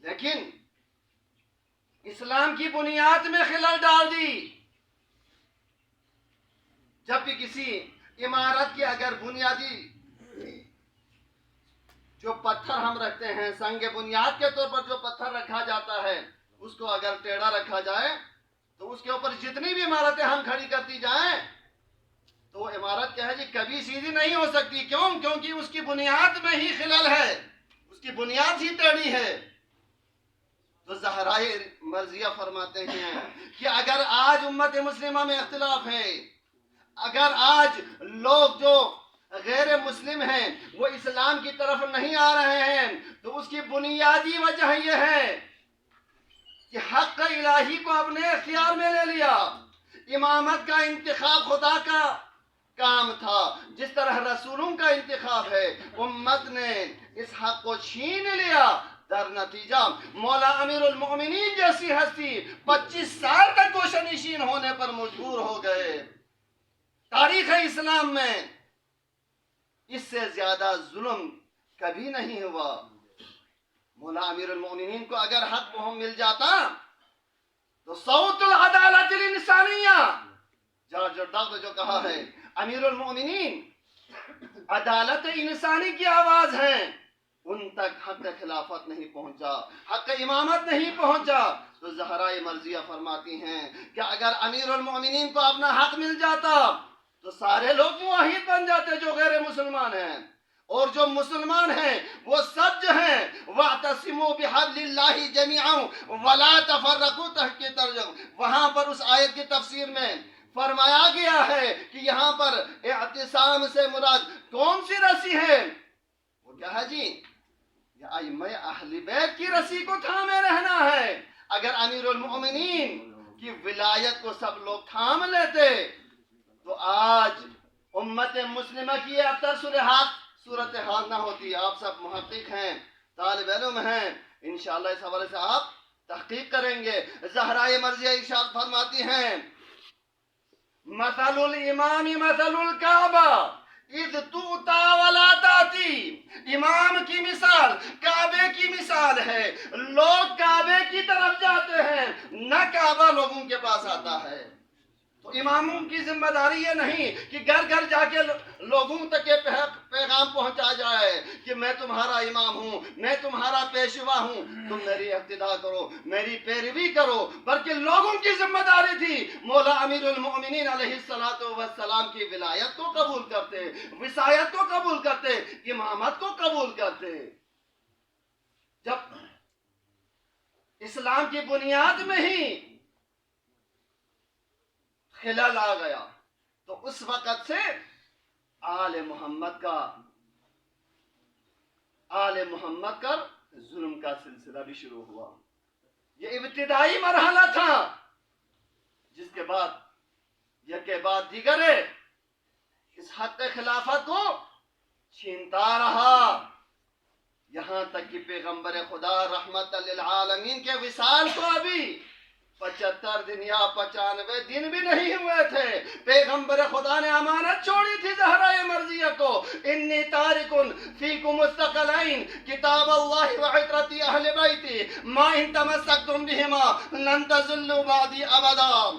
لیکن اسلام کی بنیاد میں خلل ڈال دی. جب بھی کسی عمارت کی اگر بنیادی جو پتھر ہم رکھتے ہیں سنگ بنیاد کے طور پر جو پتھر رکھا جاتا ہے اس کو اگر ٹیڑھا رکھا جائے تو اس کے اوپر جتنی بھی عمارتیں ہم کھڑی کرتی جائیں تو وہ عمارت کیا ہے جی کبھی سیدھی نہیں ہو سکتی. کیوں؟ کیونکہ اس کی بنیاد میں ہی خلل ہے, اس کی بنیاد ہی ٹیڑھی ہے. تو زہرائے مرضیہ فرماتے ہیں کہ اگر آج امت مسلمہ میں اختلاف ہے, اگر آج لوگ جو غیر مسلم ہیں وہ اسلام کی طرف نہیں آ رہے ہیں, تو اس کی بنیادی وجہ یہ ہے کہ حق الہی کو اپنے اختیار میں لے لیا. امامت کا انتخاب خدا کا کام تھا, جس طرح رسولوں کا انتخاب ہے. امت نے اس حق کو چھین لیا, در نتیجہ مولا امیر المؤمنین جیسی ہستی 25 سال تک گوشہ نشین ہونے پر مجبور ہو گئے. تاریخ اسلام میں اس سے زیادہ ظلم کبھی نہیں ہوا. مولا امیر المؤمنین کو اگر حق مل جاتا تو صوت العدالت الانسانیہ, جارج ڈاگ نے جو کہا ہے امیر المؤمنین عدالت انسانی کی آواز ہیں, ان تک حق خلافت نہیں پہنچا, حق امامت نہیں پہنچا. تو زہرائے مرضیہ فرماتی ہیں کہ اگر امیر المؤمنین کو اپنا حق مل جاتا تو سارے لوگ موحد بن جاتے جو غیر مسلمان ہیں, اور جو مسلمان ہیں وہ سب جو ہیں وَاعْتَصِمُوا بِحَبْلِ اللَّهِ جَمِيعًا وَلَا تَفَرَّقُوا تحت ترجمہ. وہاں پر اس آیت کی تفسیر میں فرمایا گیا ہے کہ یہاں پر اعتصام سے مراد کون سی رسی ہے؟ وہ کیا ہے جی؟ یہ ائمہ اہل بیت کی رسی کو تھامے رہنا ہے. اگر امیر المؤمنین کی ولایت کو سب لوگ تھام لیتے تو آج امت مسلمہ کی ابتر صورتحال نہ ہوتی. آپ سب محقق ہیں, طالب علم ہیں, انشاءاللہ اس حوالے سے آپ تحقیق کریں گے. زہرائے مرضیہ ارشاد فرماتی ہیں مثل الامام مثل الکعبہ اذ تؤتی ولا تاتی. امام کی مثال کعبے کی مثال ہے, لوگ کعبے کی طرف جاتے ہیں نہ کعبہ لوگوں کے پاس آتا ہے. تو اماموں کی ذمہ داری یہ نہیں کہ گھر گھر جا کے لوگوں تک یہ پیغام پہنچا جائے کہ میں تمہارا امام ہوں, میں تمہارا پیشوا ہوں, تم میری اقتداء کرو, میری پیروی کرو. بلکہ لوگوں کی ذمہ داری تھی مولا امیر المؤمنین علیہ السلام کی ولایت کو قبول کرتے, وصایت کو قبول کرتے, امامت کو قبول کرتے. جب اسلام کی بنیاد میں ہی خلل آ گیا تو اس وقت سے آل محمد کا ظلم کا سلسلہ بھی شروع ہوا. یہ ابتدائی مرحلہ تھا, جس کے بعد یک کے بعد دیگر اس حق خلافت کو چھینتا رہا, یہاں تک کہ پیغمبر خدا رحمت للعالمین کے وصال کو ابھی 75 دن یا 95 دن بھی نہیں ہوئے تھے. پیغمبر خدا نے امانت چھوڑی تھی زہرائے مرضیہ کو, انی تارکن فیکم الثقلین کتاب اللہ وعطرتی اہل بیتی ما ان تمسکتم بہما لن تضلوا بعدی ابدا.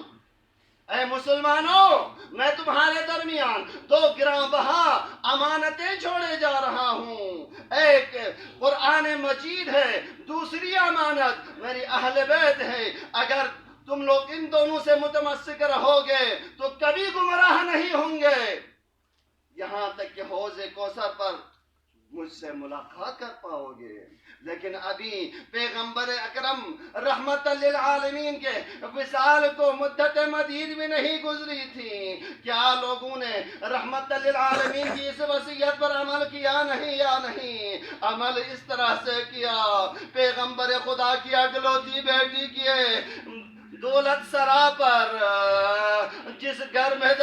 اے مسلمانوں, میں تمہارے درمیان 2 گراں بہا امانتیں چھوڑے جا رہا ہوں. ایک قرآن مجید ہے, دوسری امانت میری اہل بیت ہے. اگر تم لوگ ان دونوں سے متمسک رہو گے تو کبھی گمراہ نہیں ہوں گے, یہاں تک کہ حوض کوثر پر مجھ سے ملاقات کر پاؤ گے. لیکن ابھی پیغمبر اکرم رحمت للعالمین کے وصال کو مدت مدید بھی نہیں گزری تھی. کیا لوگوں نے رحمت للعالمین کی اس وصیت پر عمل کیا نہیں یا نہیں؟ عمل اس طرح سے کیا, پیغمبر خدا کی اگلوتی بیٹی کیے دولت سرا پر, جس گھر میں